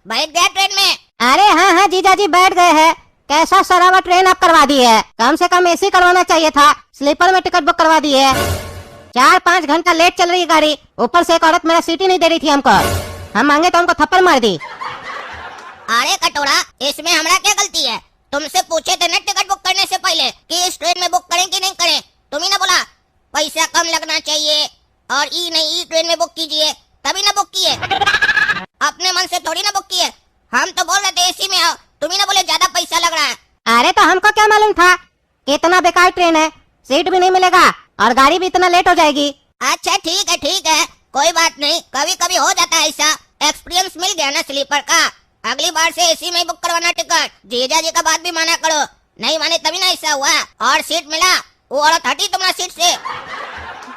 बैठ गया ट्रेन में? अरे हाँ हाँ जीजा जी बैठ गए हैं। कैसा सरावा ट्रेन आप करवा दी है। कम से कम एसी करवाना चाहिए था, स्लीपर में टिकट बुक करवा दी है। 4-5 घंटा लेट चल रही है गाड़ी, ऊपर से एक औरत मेरा सीट ही नहीं दे रही थी हमको। हम मांगे तो हमको थप्पड़ मार दी। अरे कटोरा, इसमें हमारा क्या गलती है? तुमसे पूछे थे ना टिकट बुक करने से पहले कि इस ट्रेन में बुक करें कि नहीं करें। तुम ही ना बोला पैसा कम लगना चाहिए और ई ट्रेन में बुक कीजिए, तभी ना बुक किए। अपने मन से थोड़ी ना बुक किए। हम तो बोल रहे थे एसी में आओ, तुम ही ना बोले ज्यादा पैसा लग रहा है। अरे तो हमको क्या मालूम था कि इतना बेकार ट्रेन है, सीट भी नहीं मिलेगा और गाड़ी भी इतना लेट हो जाएगी। अच्छा ठीक है, कोई बात नहीं, कभी कभी हो जाता है ऐसा। एक्सपीरियंस मिल गया ना स्लीपर का, अगली बार से एसी में बुक करवाना टिकट। जीजा जी का बात भी माना करो, नहीं माने तभी ना ऐसा हुआ। और सीट मिला, वो औरत हटी तुम्हारा सीट से।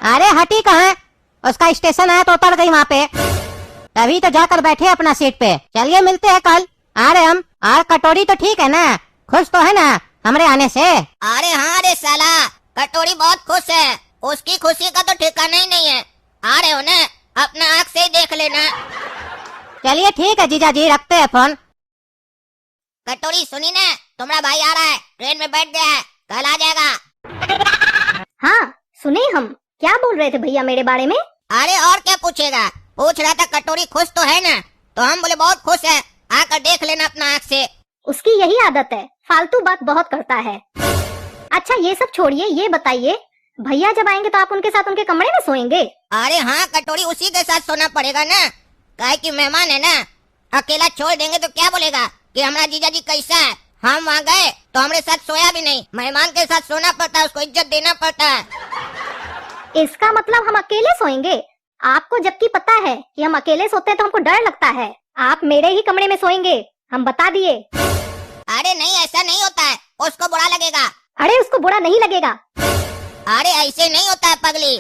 अरे हटी कहाँ, उसका स्टेशन आया तो उतर गई वहाँ पे, तभी तो जाकर बैठे अपना सीट पे। चलिए मिलते हैं कल। अरे हम और कटोरी तो ठीक है ना, खुश तो है ना हमारे आने से? अरे हाँ रे साला, कटोरी बहुत खुश है, उसकी खुशी का तो ठिकाना ही नहीं है। आ रहे हो ना, अपना आँख से ही देख लेना। चलिए ठीक है जीजा जी, रखते हैं फोन। कटोरी सुनी ना, तुम्हारा भाई आ रहा है, ट्रेन में बैठ गया है, कल आ जाएगा। हाँ सुने, हम क्या बोल रहे थे भैया मेरे बारे में? अरे और क्या पूछेगा, पूछ रहा था कटोरी खुश तो है ना, तो हम बोले बहुत खुश है, आकर देख लेना अपना आँख से। उसकी यही आदत है, फालतू बात बहुत करता है। अच्छा ये सब छोड़िए, ये बताइए भैया जब आएंगे तो आप उनके साथ उनके कमरे में सोएंगे? अरे हाँ कटोरी, उसी के साथ सोना पड़ेगा ना, काहे कि मेहमान है ना। अकेला छोड़ देंगे तो क्या बोलेगा कि हमारा जीजा जी कैसा है। हम वहाँ गए तो हमारे साथ सोया भी नहीं, मेहमान के साथ सोना पड़ता है, उसको इज्जत देना पड़ता है। इसका मतलब हम अकेले सोएंगे? आपको जबकि पता है कि हम अकेले सोते हैं तो हमको डर लगता है। आप मेरे ही कमरे में सोएंगे, हम बता दिए। अरे नहीं, ऐसा नहीं होता है, उसको बुरा लगेगा। अरे उसको बुरा नहीं लगेगा। अरे ऐसे नहीं होता है पगली,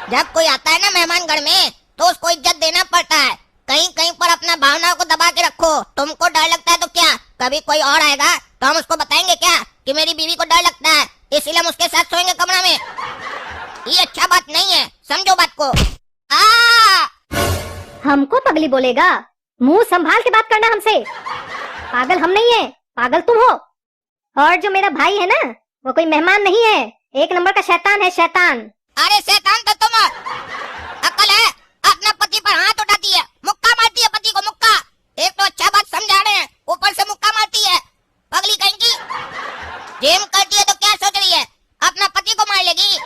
जब कोई आता है ना मेहमान घर में तो उसको इज्जत देना पड़ता है। कहीं कहीं पर अपना भावनाओं को दबा के रखो। तुमको डर लगता है तो क्या, कभी कोई और आएगा तो हम उसको बताएंगे क्या कि मेरी बीवी को डर लगता है, इसलिए हम उसके साथ सोएंगे कमरा में। ये अच्छा बात नहीं है, समझो बात को। हमको पगली बोलेगा? मुंह संभाल के बात करना हमसे। पागल हम नहीं है, पागल तुम हो। और जो मेरा भाई है ना, वो कोई मेहमान नहीं है, एक नंबर का शैतान है, शैतान। अरे शैतान तो तुम, अकल है, अपना पति पर हाथ उठाती है, मुक्का मारती है पति को, मुक्का। एक तो अच्छा बात समझा रहे हैं, ऊपर से मुक्का मारती है, पगली कहीं की। जिम करती है तो क्या सोच रही है, अपना पति को मार लेगी।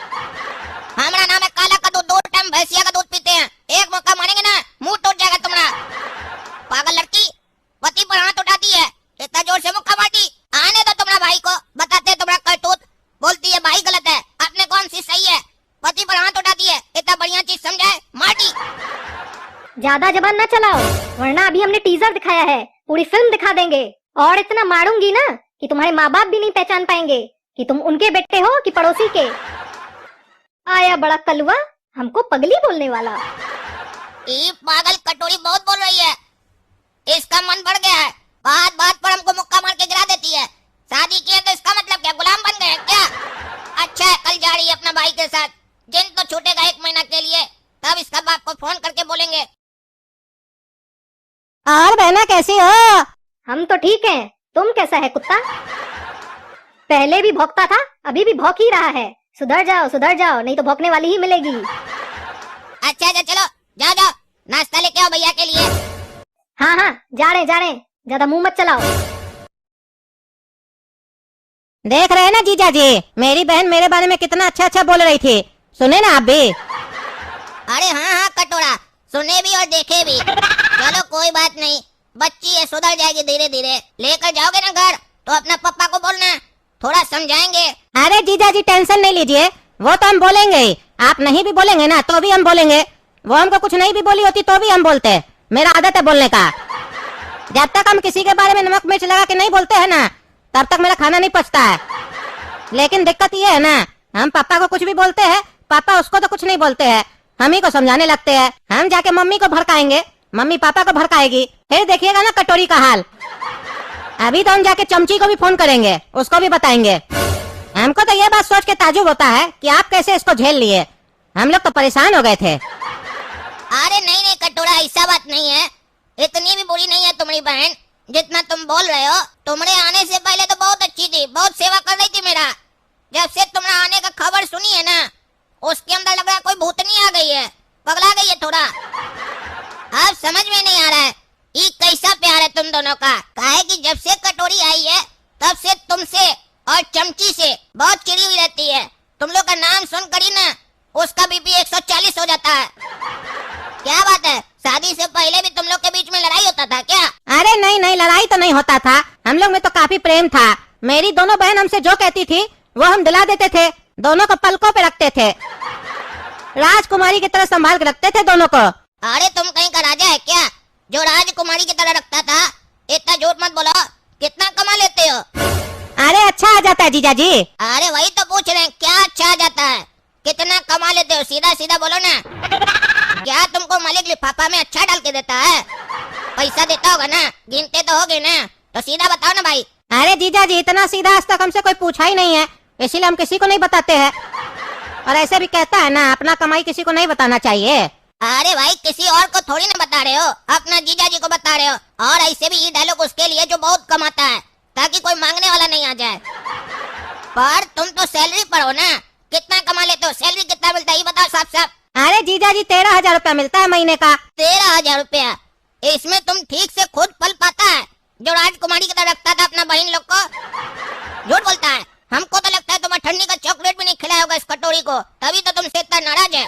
हमारा नाम है काला का दूध, 2 टाइम भैंसिया का दूध पीते हैं, एक मौका मारेंगे ना मुंह टूट जाएगा तुम्हारा। पागल लड़की, पति पर हाथ उठाती है, इतना जोर से मुक्का मारती। आने दो तुम्हारा भाई को, बताते तुम्हारा करतूत। बोलती है भाई गलत है, अपने कौन सी सही है, पति पर हाथ उठाती है, इतना बढ़िया चीज समझाए माटी। ज्यादा जबान न चलाओ, वरना अभी हमने टीजर दिखाया है, पूरी फिल्म दिखा देंगे। और इतना मारूंगी ना कि तुम्हारे माँ बाप भी नहीं पहचान पाएंगे कि तुम उनके बेटे हो कि पड़ोसी के। आया बड़ा कलवा, हमको पगली बोलने वाला। ये पागल कटोरी बहुत बोल रही है, इसका मन बढ़ गया है, बात बात पर हमको मुक्का मार के गिरा देती है। शादी किए तो इसका मतलब क्या, गुलाम बन गए क्या? अच्छा है, कल जा रही है अपना भाई के साथ, जिन तो छूटेगा 1 महीना के लिए, तब इसका बाप को फोन करके बोलेंगे। और बहना कैसी हो? हम तो ठीक हैं, तुम कैसा है कुत्ता? पहले भी भौंकता था, अभी भी भौंक ही रहा है। सुधर जाओ, नहीं तो भौंकने वाली ही मिलेगी। अच्छा चलो, जाओ नाश्ता लेके आओ भैया के लिए। हाँ जा रहे, ज्यादा मुंह मत चलाओ। देख रहे हैं ना जीजा जी, मेरी बहन मेरे बारे में कितना अच्छा अच्छा बोल रही थी, सुने ना आप भी? अरे हाँ कटोरा, सुने भी और देखे भी। चलो कोई बात नहीं, बच्ची है, सुधर जाएगी धीरे धीरे। लेकर जाओगे ना घर तो अपना पापा को बोलना, थोड़ा समझाएंगे। अरे जीजा जी टेंशन नहीं लीजिए, वो तो हम बोलेंगे ही। आप नहीं भी बोलेंगे ना तो भी हम बोलेंगे। वो हमको कुछ नहीं भी बोली होती तो भी हम बोलते, मेरा आदत है बोलने का। जब तक हम किसी के बारे में नमक मिर्च लगा के नहीं बोलते हैं ना, तब तक मेरा खाना नहीं पचता है। लेकिन दिक्कत ये है ना, हम पापा को कुछ भी बोलते हैं, पापा उसको तो कुछ नहीं बोलते हैं, हम ही को समझाने लगते हैं। हम जाके मम्मी को भड़काएंगे, मम्मी पापा को भड़काएगी, फिर देखिएगा ना कटोरी का हाल। अभी तो हम जाके चमची को भी फोन करेंगे, उसको भी बताएंगे। हमको तो ये बात सोच के ताजुब होता है कि आप कैसे इसको झेल लिए, हम लोग तो परेशान हो गए थे। अरे नहीं कटोरा, ऐसा बात नहीं है, इतनी भी बुरी नहीं है तुम्हारी बहन जितना तुम बोल रहे हो। तुम्हारे आने से पहले तो बहुत अच्छी थी, बहुत सेवा कर रही थी मेरा। जब से तुम्हारा आने का खबर सुनी है ना, उसके अंदर लग रहा है कोई भूतनी आ गई है, पगला गई है थोड़ा। अब समझ में नहीं आ रहा है ये कैसा प्यार है तुम दोनों का। काहे कि जब से कटोरी आई है तब से तुमसे और चमची से बहुत चिड़ी हुई रहती है। तुम लोग का नाम सुनकर ही ना उसका बीपी 140 हो जाता है। क्या बात है, शादी से पहले भी तुम लोग के बीच में लड़ाई होता था क्या? अरे नहीं नहीं, लड़ाई तो नहीं होता था, हम लोग में तो काफी प्रेम था। मेरी दोनों बहन हमसे जो कहती थी वो हम दिला देते थे, दोनों को पलकों पे रखते थे, राजकुमारी की तरह संभाल के रखते थे दोनों को। अरे तुम कहीं का राजा है क्या जो राजकुमारी की तरह रखता था? इतना झूठ मत बोलो, कितना कमा लेते हो? अरे अच्छा आ जाता है जीजा जी। अरे वही तो पूछ रहे हैं, क्या अच्छा आ जाता है, कितना कमा लेते हो? सीधा सीधा बोलो ना। क्या तुमको मालिक लिफाफा में अच्छा डाल के देता है? पैसा देता होगा ना, गिनते तो होगे ना, तो सीधा बताओ ना भाई। अरे जीजा जी, इतना सीधा आज तक हमसे कोई पूछा ही नहीं है, इसीलिए हम किसी को नहीं बताते हैं। और ऐसे भी कहता है ना, अपना कमाई किसी को नहीं बताना चाहिए। अरे भाई किसी और को थोड़ी ना बता रहे हो, अपना जीजा जी को बता रहे हो। और ऐसे भी ये डायलॉग उसके लिए जो बहुत कमाता है, ताकि कोई मांगने वाला नहीं आ जाए। पर तुम तो सैलरी पर हो ना, कितना कमा लेते हो? सैलरी कितना मिलता है ये बताओ साफ साफ। अरे जीजा जी 13,000 रुपया मिलता है महीने का। 13,000 रुपया? इसमें तुम ठीक से खुद पल पाता है जो राजकुमारी की तरह रखता था अपना बहन लोग को? झूठ बोलता है। हमको तो लगता है तुम ठंडी का चॉकलेट भी नहीं खिलाया होगा इस कटोरी को, तभी तो तुमसे इतना नाराज है।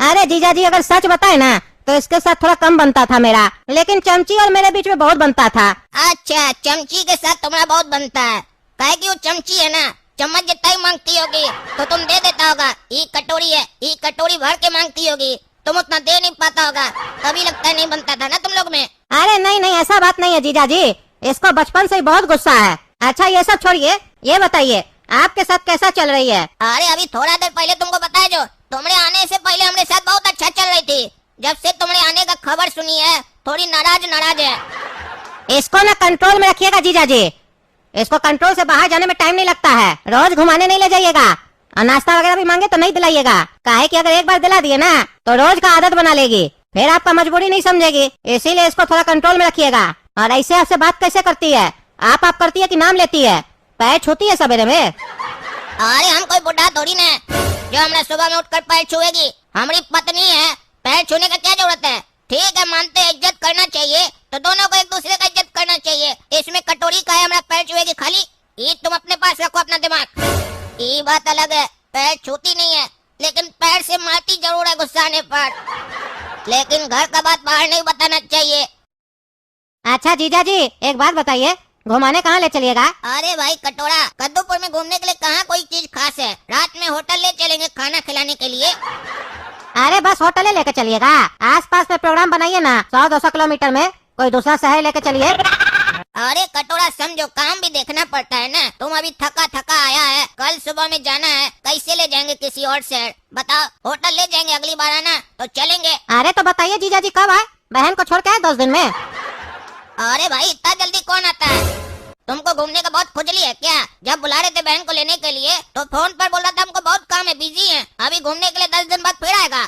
अरे जीजा जी अगर सच बताए ना तो इसके साथ थोड़ा कम बनता था मेरा, लेकिन चमची और मेरे बीच में बहुत बनता था। अच्छा, चमची के साथ तुम्हारा बहुत बनता है, काहे कि वो चमची है ना, चम्मच जितना ही मांगती होगी तो तुम दे देता होगा। ये कटोरी है, ये कटोरी भर के मांगती होगी, तुम उतना दे नहीं पाता होगा, तभी लगता है नहीं बनता था ना तुम लोग में। अरे नहीं नहीं, ऐसा बात नहीं है जीजा जी, इसको बचपन से ही बहुत गुस्सा है। अच्छा ये सब छोड़िए, ये बताइए आपके साथ कैसा चल रही है? अरे अभी थोड़ा देर पहले तुमको बताया, जो तुम्हारे आने से पहले हमारे साथ बहुत अच्छा चल रही थी। जब से तुम्हारे आने का खबर सुनी है थोड़ी नाराज है। इसको ना कंट्रोल में रखिएगा जीजा जी, इसको कंट्रोल से बाहर जाने में टाइम नहीं लगता है। रोज घुमाने नहीं ले जाइएगा और नाश्ता वगैरह भी मांगे तो नहीं दिलाइएगा, काहे कि अगर एक बार दिला दिए ना तो रोज का आदत बना लेगी, फिर आपका मजबूरी नहीं समझेगी। इसीलिए इसको थोड़ा कंट्रोल में रखिएगा। और ऐसे आपसे बात कैसे करती है? आप करती है कि नाम लेती है? पैर छूती है सवेरे में? अरे हम कोई बुढ़ा थोड़ी ना जो हमरा सुबह में उठकर पैर छुएगी। हमारी पत्नी है, पैर छूने का क्या जरूरत है? ठीक है मानते हैं, इज्जत करना चाहिए तो दोनों को एक दूसरे का इज्जत करना चाहिए। इसमें कटोरी का है हमारा पैर छुएगी खाली? ये तुम अपने पास रखो अपना दिमाग। ये बात अलग है, पैर छूती नहीं है लेकिन पैर से मारती जरूर है गुस्सा आने पर। लेकिन घर का बात बाहर नहीं बताना चाहिए। अच्छा जीजा जी एक बात बताइए, घुमाने कहाँ ले चलिएगा? अरे भाई कटोरा, कद्दूपुर में घूमने के लिए कहाँ कोई चीज खास है? रात में होटल ले चलेंगे खाना खिलाने के लिए। अरे बस होटल लेके चलिएगा, आसपास में प्रोग्राम बनाइए ना, 100-200 किलोमीटर में कोई दूसरा शहर लेके चलिए। अरे कटोरा समझो, काम भी देखना पड़ता है ना। तुम अभी थका थका आया है, कल सुबह में जाना है, कैसे ले जाएंगे किसी और शहर? बताओ, होटल ले जाएंगे, अगली बार आना तो चलेंगे। अरे तो बताइए जीजा जी कब आए? बहन को छोड़ के आए 10 दिन में। अरे भाई इतना जल्दी कौन आता है? तुमको घूमने का बहुत खुजली है क्या? जब बुला रहे थे बहन को लेने के लिए तो फोन पर बोल रहा था हमको बहुत काम है, बिजी है, अभी घूमने के लिए 10 दिन बाद फिर आएगा।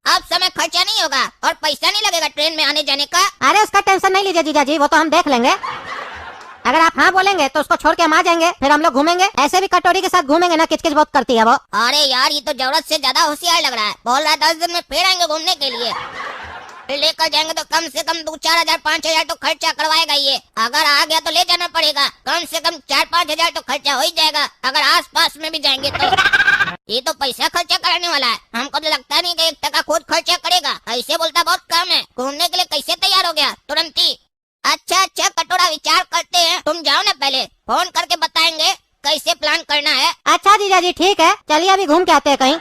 अब समय खर्चा नहीं होगा और पैसा नहीं लगेगा ट्रेन में आने जाने का। अरे उसका टेंशन नहीं लीजिए जीजा जी, वो तो हम देख लेंगे। अगर आप हाँ बोलेंगे तो उसको छोड़ के हम आ जाएंगे, फिर हम लोग घूमेंगे। ऐसे भी कटोरी के साथ घूमेंगे ना, किचकिच बहुत करती है वो। अरे यार ये तो जरूरत से ज्यादा होशियार लग रहा है। बोल रहा है 10 दिन में फिर आएंगे घूमने के लिए। फिर लेकर जाएंगे तो कम से कम 2-4 हजार 5 हजार तो खर्चा करवाएगा ये। अगर आ गया तो ले जाना पड़ेगा, कम से कम 4-5 हजार तो खर्चा हो ही जाएगा। अगर आस पास में भी जाएंगे तो ये तो पैसा खर्चा कराने वाला है। हमको तो लगता नहीं कि 1 टका खुद खर्चा करेगा। ऐसे बोलता बहुत कम है, घूमने के लिए कैसे तैयार हो गया तुरंत ही। अच्छा कटोरा, विचार करते हैं, तुम जाओ ना, पहले फोन करके बताएंगे कैसे प्लान करना है। अच्छा जीजा जी ठीक है, चलिए अभी घूम के आते हैं कहीं।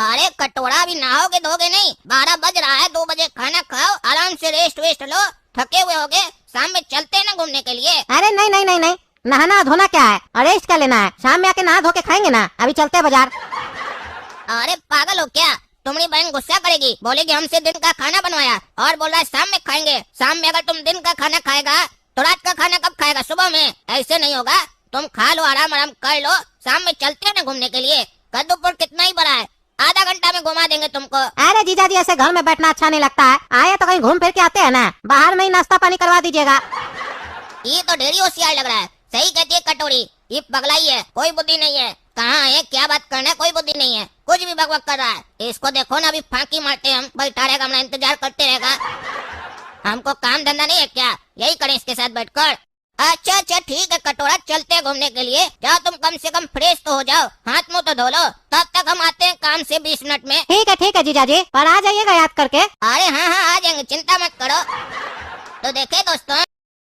अरे कटोरा, अभी नहाओगे धोगे नहीं? 12 बज रहा है, 2 बजे खाना खाओ, आराम से रेस्ट वेस्ट लो, थके हुए होगे, शाम में चलते हैं ना घूमने के लिए। अरे नहीं नहीं नहीं नहीं, नहाना धोना क्या है, रेस्ट कर लेना है, शाम में आके नहा धो के खाएंगे ना, अभी चलते हैं बाजार। अरे पागल हो क्या? तुम्हारी बहन गुस्सा करेगी, बोलेगी हमसे दिन का खाना बनवाया और बोल रहा है शाम में खाएंगे। शाम में अगर तुम दिन का खाना खाएगा तो रात का खाना कब खाएगा? सुबह में। ऐसे नहीं होगा, तुम खा लो, आराम आराम कर लो, शाम में चलते हैं ना घूमने के लिए। कद्दूपुर कितना ही बड़ा है, आधा घंटा में घुमा देंगे तुमको। अरे जीजा जी ऐसे घर में बैठना अच्छा नहीं लगता है, आए तो कहीं घूम फिर के आते हैं ना, बाहर में ही नाश्ता पानी करवा दीजिएगा। ये तो ढेरी होशियार लग रहा है। सही कहती है कटोरी, ये पगलाई है, कोई बुद्धि नहीं है। कहाँ है, क्या बात करना है, कोई बुद्धि नहीं है, कुछ भी बकबक कर रहा है। इसको देखो ना, अभी फांकी मारते हम, बैठा रहेगा, हमारा इंतजार करते रहेगा। हमको काम धंधा नहीं है क्या? यही करें इसके साथ बैठकर। अच्छा अच्छा ठीक है कटोरा, चलते हैं घूमने के लिए। जाओ तुम कम से कम फ्रेश तो हो जाओ, हाथ मुंह तो धो लो, तब तक हम आते हैं काम से 20 मिनट में। ठीक है जीजा जी, पर आ जाइएगा याद करके। अरे हाँ हाँ आ जाएंगे, चिंता मत करो। तो देखे दोस्तों,